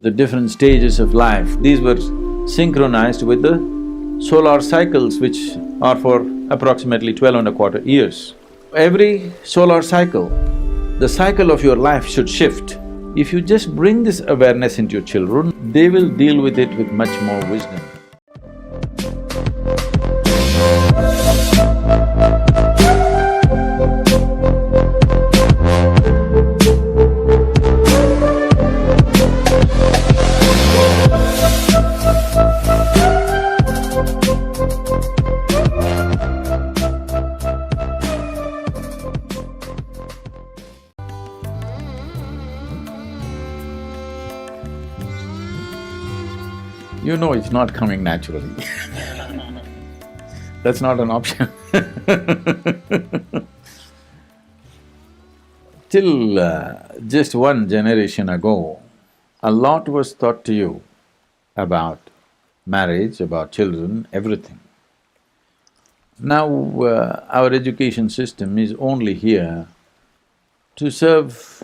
the different stages of life, these were synchronized with the solar cycles which are for approximately 12.25 years. Every solar cycle, the cycle of your life should shift. If you just bring this awareness into your children, they will deal with it with much more wisdom. You know it's not coming naturally. That's not an option. Till just one generation ago, a lot was taught to you about marriage, about children, everything. Now, our education system is only here to serve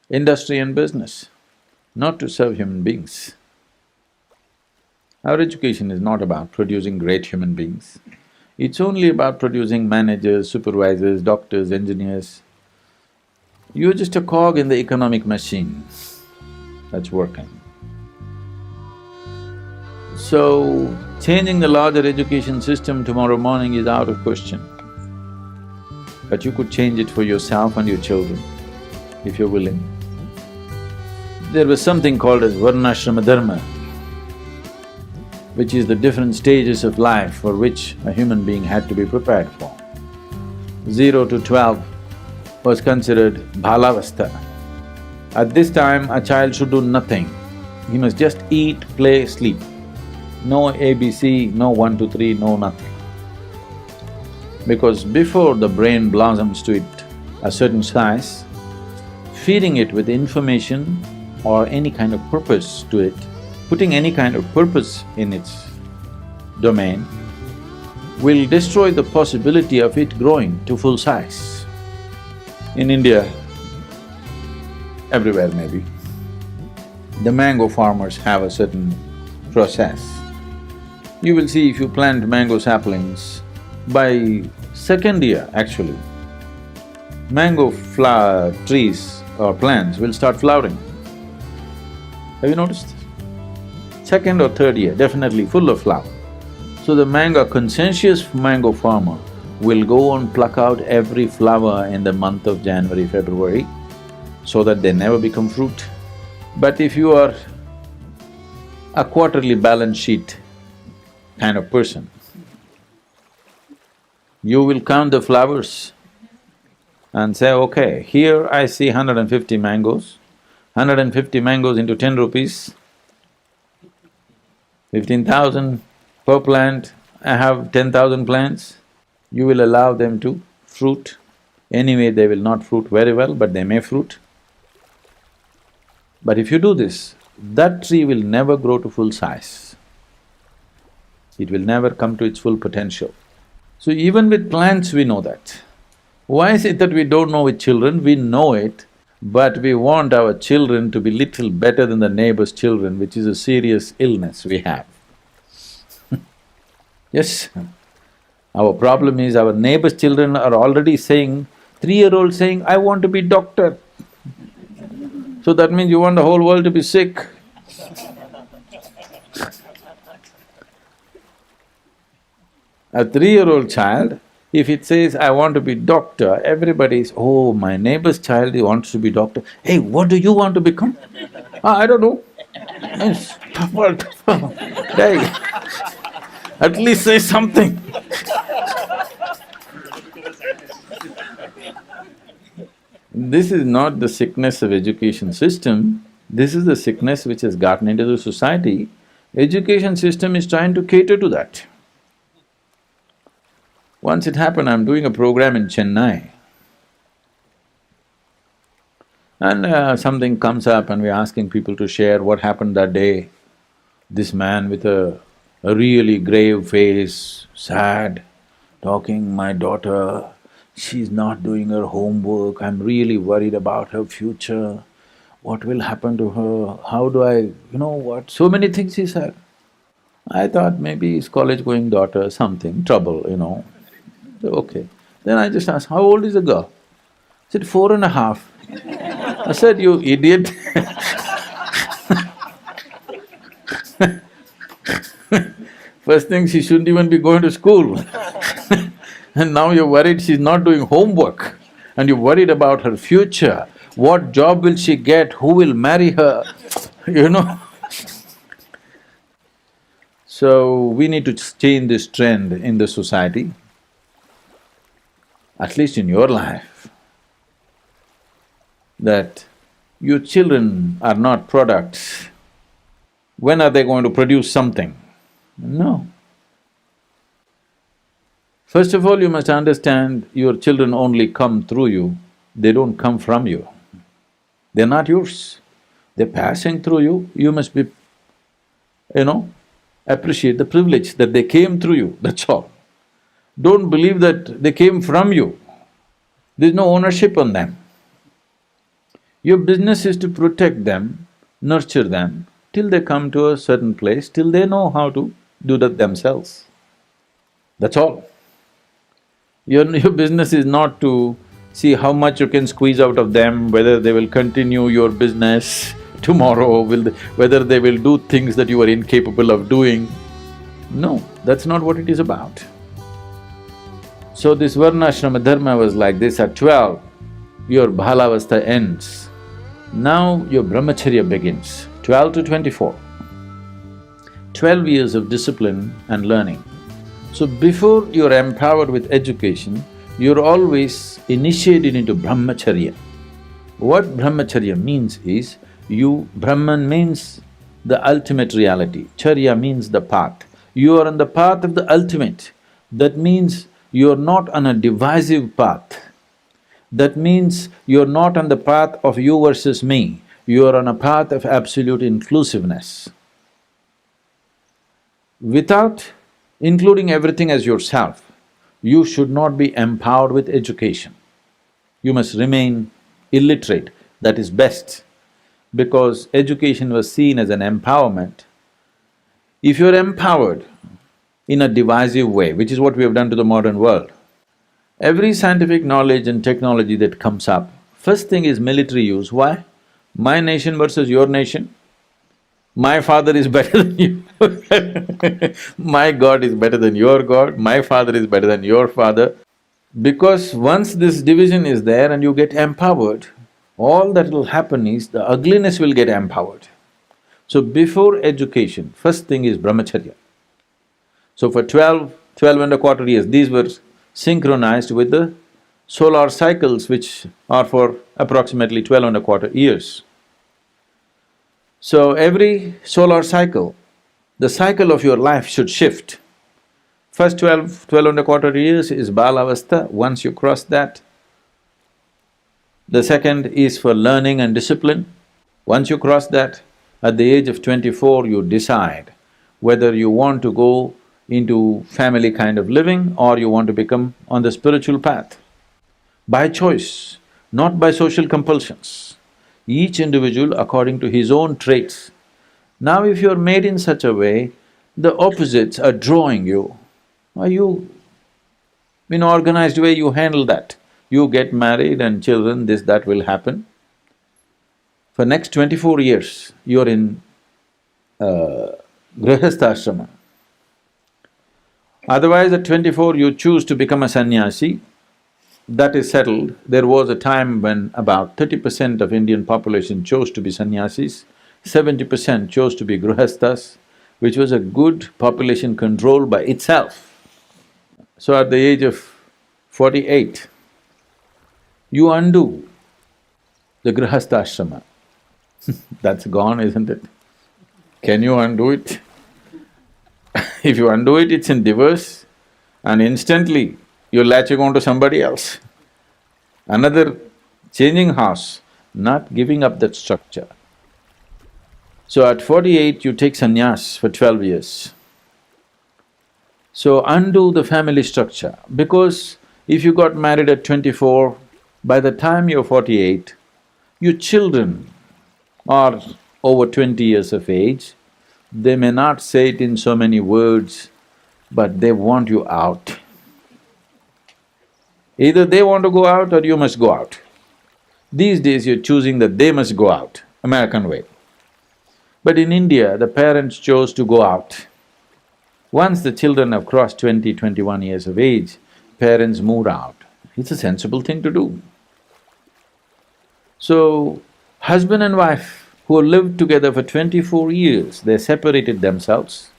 industry and business, not to serve human beings. Our education is not about producing great human beings. It's only about producing managers, supervisors, doctors, engineers. You're just a cog in the economic machine that's working. So, changing the larger education system tomorrow morning is out of question. But you could change it for yourself and your children, if you're willing. There was something called as Varnashrama Dharma, which is the different stages of life for which a human being had to be prepared for. 0 to 12 was considered bhalavastha. At this time, a child should do nothing. He must just eat, play, sleep. No ABC, no 1, 2, 3, no nothing. Because before the brain blossoms to it a certain size, feeding it with information or any kind of purpose to it, putting any kind of purpose in its domain, will destroy the possibility of it growing to full size. In India, everywhere maybe, the mango farmers have a certain process. You will see if you plant mango saplings, by second year actually, mango flower trees or plants will start flowering. Have you noticed? Second or third year, definitely full of flower. So the conscientious mango farmer will go and pluck out every flower in the month of January, February, so that they never become fruit. But if you are a quarterly balance sheet kind of person, you will count the flowers and say, okay, here I see 150 mangoes, 150 mangoes into 10 rupees, 15,000 per plant, I have 10,000 plants, you will allow them to fruit. Anyway, they will not fruit very well, but they may fruit. But if you do this, that tree will never grow to full size. It will never come to its full potential. So even with plants we know that. Why is it that we don't know with children? We know it, but we want our children to be little better than the neighbor's children, which is a serious illness we have. Yes, our problem is our neighbor's children are already saying, 3-year-old saying, I want to be doctor. So that means you want the whole world to be sick. A 3-year-old child, if it says, I want to be doctor, everybody's, oh, my neighbor's child, he wants to be doctor. Hey, what do you want to become? I don't know. Yes, tougher. Hey, at least say something. This is not the sickness of education system, this is the sickness which has gotten into the society. Education system is trying to cater to that. Once it happened, I'm doing a program in Chennai, and something comes up and we're asking people to share what happened that day. This man with a really grave face, sad, talking, my daughter, she's not doing her homework, I'm really worried about her future. What will happen to her? How do I… what, so many things he said. I thought maybe his college-going daughter, something, trouble. So, okay. Then I just asked, how old is the girl? He said, 4.5. I said, you idiot first thing, she shouldn't even be going to school and now you're worried she's not doing homework and you're worried about her future. What job will she get? Who will marry her? So, we need to change this trend in the society, at least in your life, that your children are not products. When are they going to produce something? No. First of all, you must understand your children only come through you, they don't come from you. They're not yours, they're passing through you. You must be, appreciate the privilege that they came through you, that's all. Don't believe that they came from you, there's no ownership on them. Your business is to protect them, nurture them, till they come to a certain place, till they know how to do that themselves. That's all. Your business is not to see how much you can squeeze out of them, whether they will continue your business tomorrow, whether they will do things that you are incapable of doing. No, that's not what it is about. So this Varnashrama dharma was like this: at 12, your Bahalavastha ends. Now your Brahmacharya begins, 12 to 24. 12 years of discipline and learning. So before you're empowered with education, you're always initiated into Brahmacharya. What Brahmacharya means is, Brahman means the ultimate reality, Charya means the path. You are on the path of the ultimate. That means you're not on a divisive path. That means you're not on the path of you versus me, you are on a path of absolute inclusiveness. Without including everything as yourself, you should not be empowered with education. You must remain illiterate, that is best, because education was seen as an empowerment. If you're empowered in a divisive way, which is what we have done to the modern world, every scientific knowledge and technology that comes up, first thing is military use. Why? My nation versus your nation. My father is better than you my God is better than your God, my father is better than your father. Because once this division is there and you get empowered, all that will happen is the ugliness will get empowered. So before education, first thing is Brahmacharya. So for 12.25 years, these were synchronized with the solar cycles, which are for approximately 12.25 years. So every solar cycle, the cycle of your life should shift. First 12.25 years is Balavastha. Once you cross that, the second is for learning and discipline. Once you cross that, at the age of 24, you decide whether you want to go into family kind of living or you want to become on the spiritual path. By choice, not by social compulsions. Each individual according to his own traits. Now if you're made in such a way, the opposites are drawing you. Are you… in an organized way you handle that. You get married and children, this, that will happen. For next 24 years, you're in Grihastha ashrama. Otherwise at 24 you choose to become a sannyasi, that is settled. There was a time when about 30% of Indian population chose to be sannyasis, 70% chose to be grihasthas, which was a good population control by itself. So at the age of 48, you undo the grihastha ashrama. That's gone, isn't it? Can you undo it? If you undo it, it's in divorce and instantly you're latching on to somebody else. Another changing house, not giving up that structure. So at 48, you take sannyas for 12 years. So undo the family structure, because if you got married at 24, by the time you're 48, your children or over 20 years of age, they may not say it in so many words, but they want you out. Either they want to go out or you must go out. These days you're choosing that they must go out, American way. But in India, the parents chose to go out. Once the children have crossed 20, 21 years of age, parents moved out. It's a sensible thing to do. So, husband and wife who lived together for 24 years, they separated themselves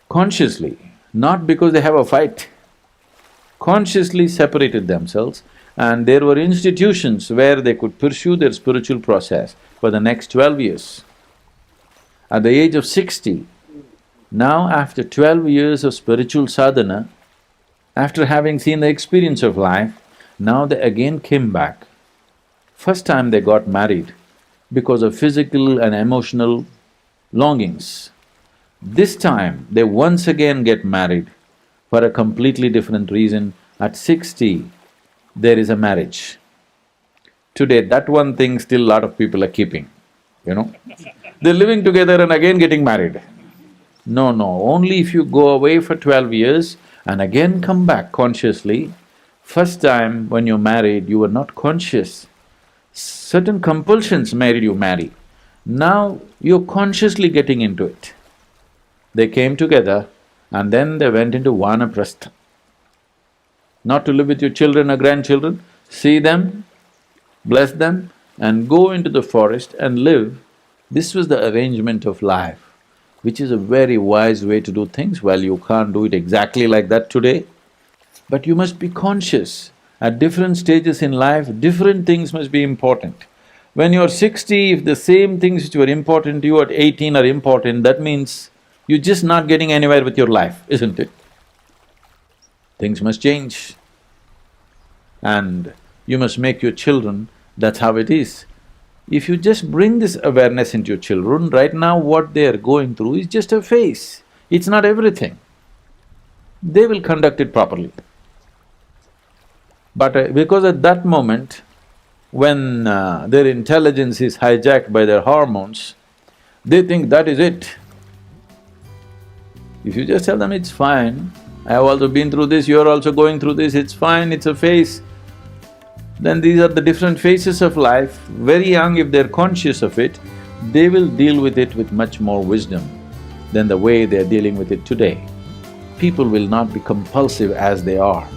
consciously, not because they have a fight, consciously separated themselves, and there were institutions where they could pursue their spiritual process for the next 12 years. At the age of 60, now after 12 years of spiritual sadhana, after having seen the experience of life, now they again came back. First time they got married because of physical and emotional longings. This time they once again get married for a completely different reason. At 60, there is a marriage. Today, that one thing still lot of people are keeping, you know. They're living together and again getting married. No, no, only if you go away for 12 years and again come back consciously. First time when you're married, you were not conscious. Certain compulsions made you marry. Now you're consciously getting into it. They came together and then they went into vanaprastha. Not to live with your children or grandchildren, see them, bless them and go into the forest and live. This was the arrangement of life, which is a very wise way to do things. Well, you can't do it exactly like that today, but you must be conscious. At different stages in life, different things must be important. When you're 60, if the same things which were important to you at 18 are important, that means you're just not getting anywhere with your life, isn't it? Things must change. And you must make your children, that's how it is. If you just bring this awareness into your children, right now what they are going through is just a phase, it's not everything. They will conduct it properly. But because at that moment, when their intelligence is hijacked by their hormones, they think that is it. If you just tell them, it's fine, I have also been through this, you're also going through this, it's fine, it's a phase, then these are the different phases of life. Very young, if they're conscious of it, they will deal with it with much more wisdom than the way they're dealing with it today. People will not be compulsive as they are.